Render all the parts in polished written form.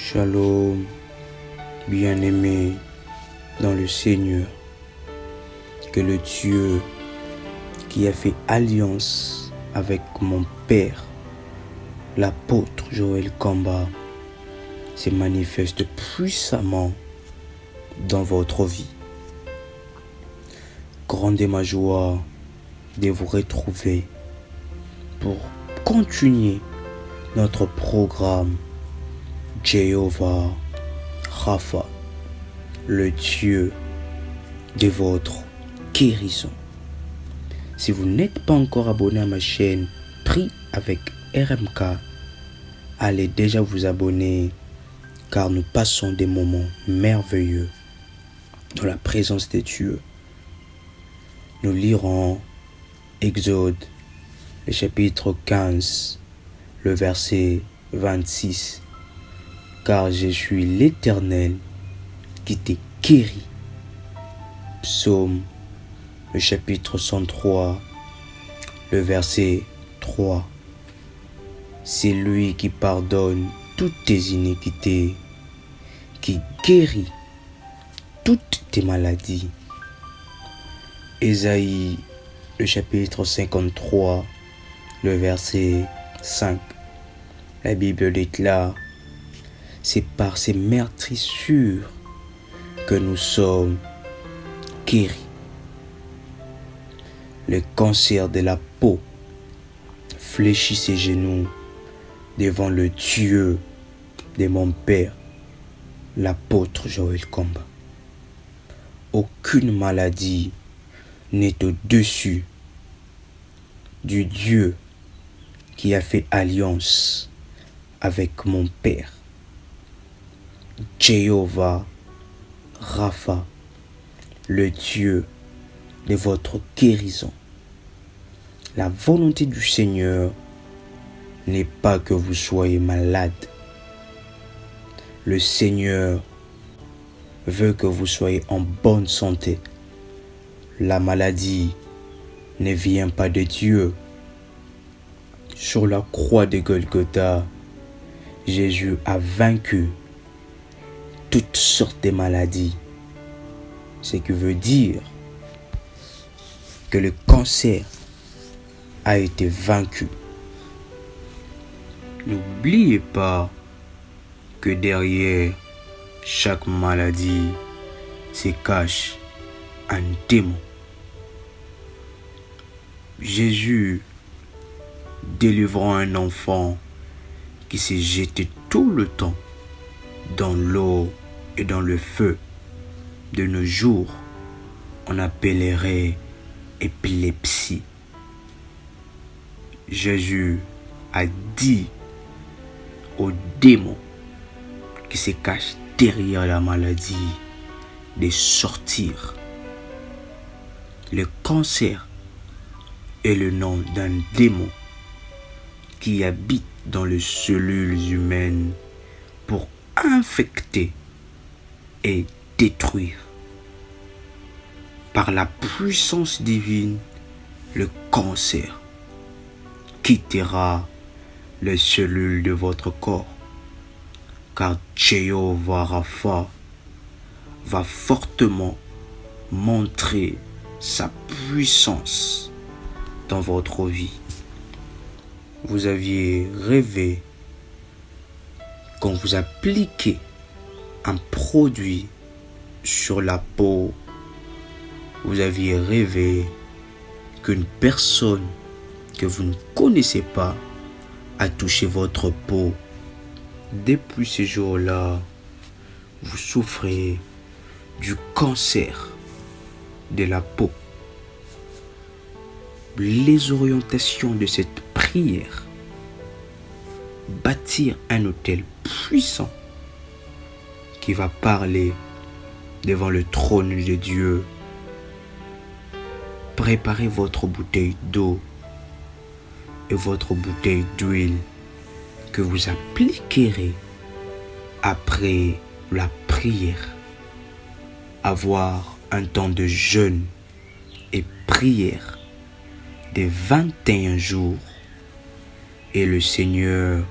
Shalom, bien-aimés dans le Seigneur, que le Dieu qui a fait alliance avec mon Père, l'apôtre Joël Kamba, se manifeste puissamment dans votre vie. Grande est ma joie de vous retrouver pour continuer notre programme Jéhovah Rapha, le Dieu de votre guérison. Si vous n'êtes pas encore abonné à ma chaîne Prie avec RMK, allez déjà vous abonner car nous passons des moments merveilleux dans la présence de Dieu. Nous lirons Exode, le chapitre 15, le verset 26. Car je suis l'Éternel qui t'ai guéri. Psaume, le chapitre 103, le verset 3. C'est lui qui pardonne toutes tes iniquités, qui guérit toutes tes maladies. Ésaïe, le chapitre 53, le verset 5. La Bible déclare: c'est par ces meurtrissures que nous sommes guéris. Le cancer de la peau fléchit ses genoux devant le Dieu de mon Père, l'apôtre Joël Kamba. Aucune maladie n'est au-dessus du Dieu qui a fait alliance avec mon Père. Jéhovah Rapha, le Dieu de votre guérison. La volonté du Seigneur n'est pas que vous soyez malade. Le Seigneur veut que vous soyez en bonne santé. La maladie ne vient pas de Dieu. Sur la croix de Golgotha, Jésus a vaincu toutes sortes de maladies. Ce qui veut dire que le cancer a été vaincu. N'oubliez pas que derrière chaque maladie se cache un démon. Jésus, délivrant un enfant qui s'est jeté tout le temps dans l'eau et dans le feu, de nos jours, on appellerait épilepsie. Jésus a dit aux démons qui se cachent derrière la maladie de sortir. Le cancer est le nom d'un démon qui habite dans les cellules humaines pour infecter et détruire. Par la puissance divine, le cancer quittera les cellules de votre corps, car Jéhovah Rapha va fortement montrer sa puissance dans votre vie. Vous aviez rêvé qu'on vous appliquait un produit sur la peau. Vous aviez rêvé qu'une personne que vous ne connaissez pas a touché votre peau. Depuis ce jour-là, vous souffrez du cancer de la peau. Les orientations de cette prière: bâtir un autel puissant qui va parler devant le trône de Dieu. Préparez votre bouteille d'eau et votre bouteille d'huile que vous appliquerez après la prière. Avoir un temps de jeûne et prière de 21 jours et le Seigneur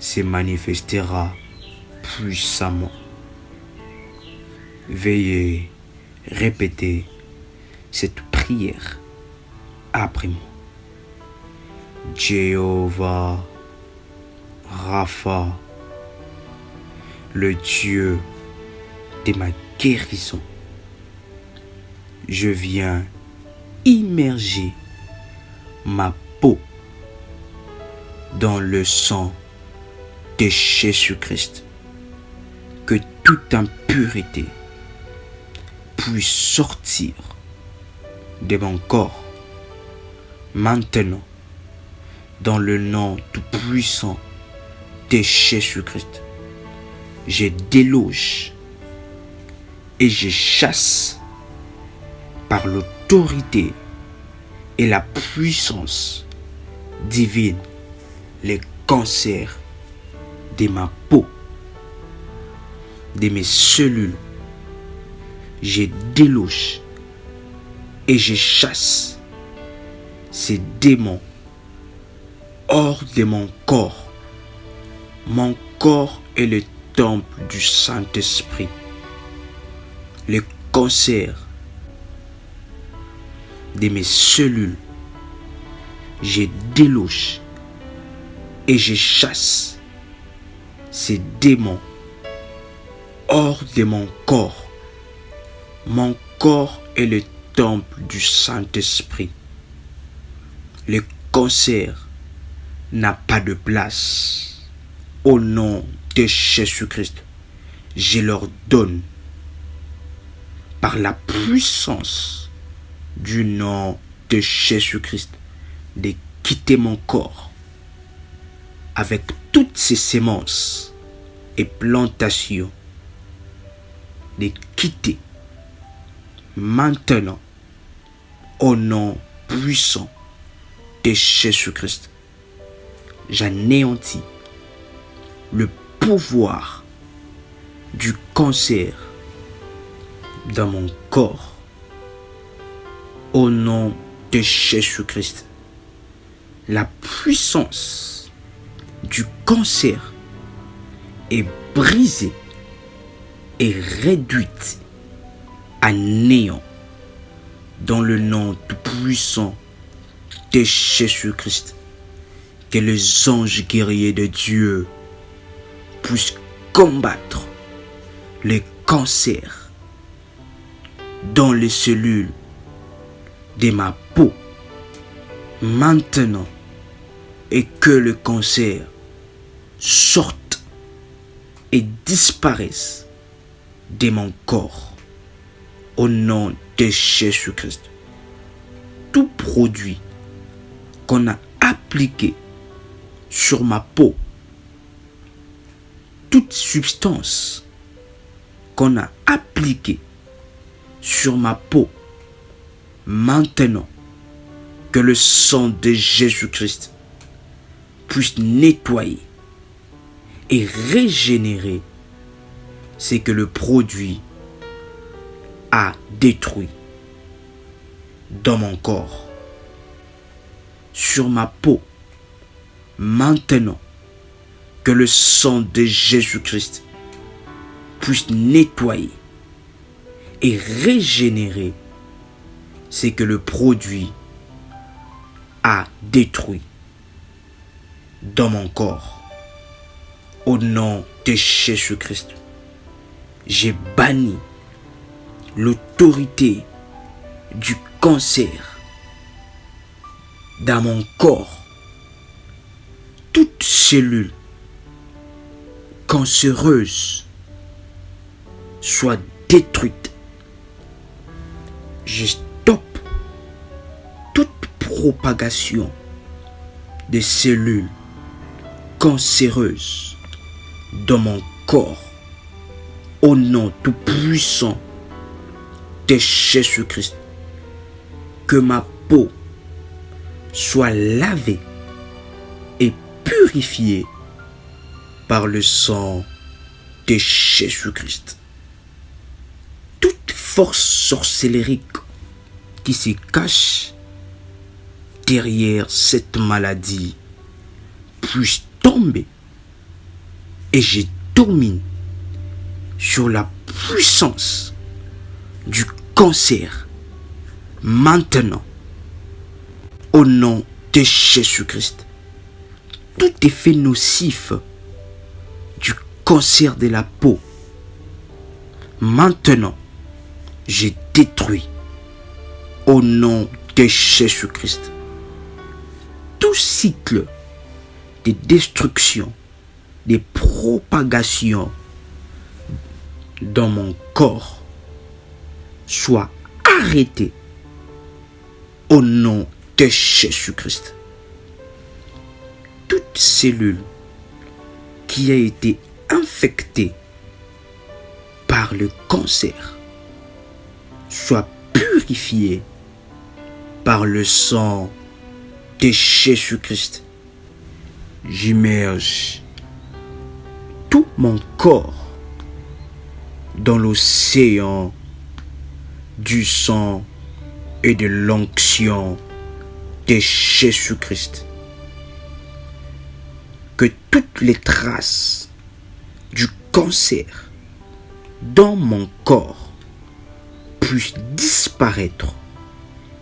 se manifestera puissamment. Veuillez répéter cette prière après moi. Jéhovah Rapha, le Dieu de ma guérison, je viens immerger ma peau dans le sang de Jésus-Christ, que toute impureté puisse sortir de mon corps maintenant, dans le nom tout-puissant de Jésus-Christ. Je déloge et je chasse par l'autorité et la puissance divine les cancers de ma peau, de mes cellules. Je déloge et je chasse ces démons hors de mon corps. Mon corps est le temple du Saint-Esprit. Le cancer de mes cellules, je déloge et je chasse ces démons hors de mon corps. Mon corps est le temple du Saint-Esprit. Le cancer n'a pas de place. Au nom de Jésus-Christ, je leur donne, par la puissance du nom de Jésus-Christ, de quitter mon corps avec toutes ces semences et plantations, de quitter maintenant au nom puissant de Jésus-Christ. J'anéantis le pouvoir du cancer dans mon corps au nom de Jésus-Christ. La puissance du cancer est brisée et réduite à néant dans le nom tout-puissant de Jésus-Christ. Que les anges guerriers de Dieu puissent combattre les cancers dans les cellules de ma peau maintenant, et que le cancer sorte et disparaisse de mon corps au nom de Jésus-Christ. Tout produit qu'on a appliqué sur ma peau, toute substance qu'on a appliquée sur ma peau, maintenant, que le sang de Jésus-Christ puisse nettoyer et régénérer ce que le produit a détruit dans mon corps, sur ma peau. Maintenant, que le sang de Jésus-Christ puisse nettoyer et régénérer ce que le produit a détruit dans mon corps. Au nom de Jésus-Christ, j'ai banni l'autorité du cancer dans mon corps. Toute cellule cancéreuse soit détruite. Je stoppe toute propagation de cellules cancéreuses dans mon corps au nom tout puissant de Jésus-Christ. Que ma peau soit lavée et purifiée par le sang de Jésus-Christ. Toute force sorcellérique qui se cache derrière cette maladie puisse tomber, et je domine sur la puissance du cancer maintenant au nom de Jésus-Christ. Tout effet nocif du cancer de la peau, maintenant, je détruis au nom de Jésus-Christ. Tout cycle de destruction, de propagation dans mon corps soit arrêté au nom de Jésus-Christ. Toute cellule qui a été infectée par le cancer soit purifiée par le sang de Jésus-Christ. J'immerge tout mon corps dans l'océan du sang et de l'onction de Jésus-Christ. Que toutes les traces du cancer dans mon corps puissent disparaître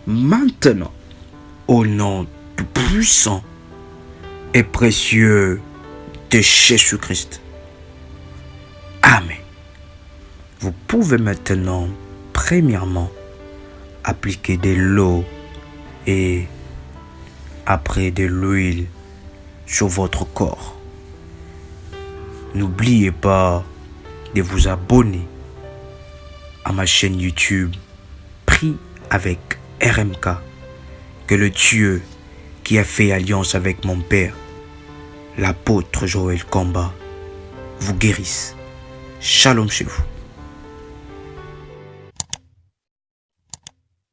maintenant au nom du puissant et précieux de Jésus-Christ. Amen. Vous pouvez maintenant, premièrement, appliquer de l'eau et après de l'huile sur votre corps. N'oubliez pas de vous abonner à ma chaîne YouTube Prie avec RMK. Que le Dieu qui a fait alliance avec mon Père, l'apôtre Joël Komba, vous guérisse. Shalom chez vous.